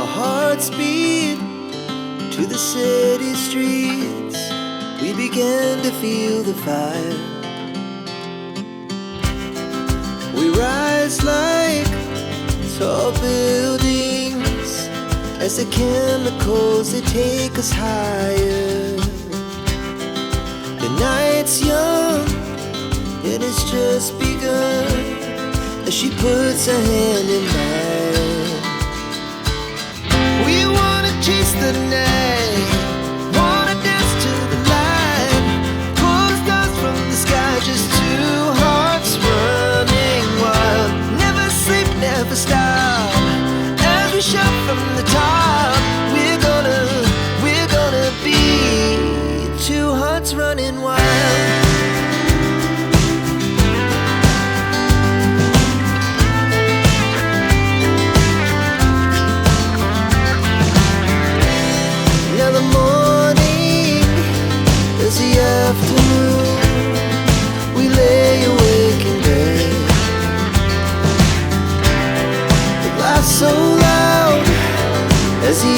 Our hearts beat to the city streets. We began to feel the fire. We rise like tall buildings as the chemicals, they take us higher. The night's young, it has just begun, as she puts her hand in mine. We wanna chase the night, wanna dance to the light, pull the stars from the sky, just two hearts running wild. Never sleep, never stop, as we shout from the top. We're gonna be two hearts running wild. Now the morning is the afternoon. We lay awake in bed. The laughs so loud as the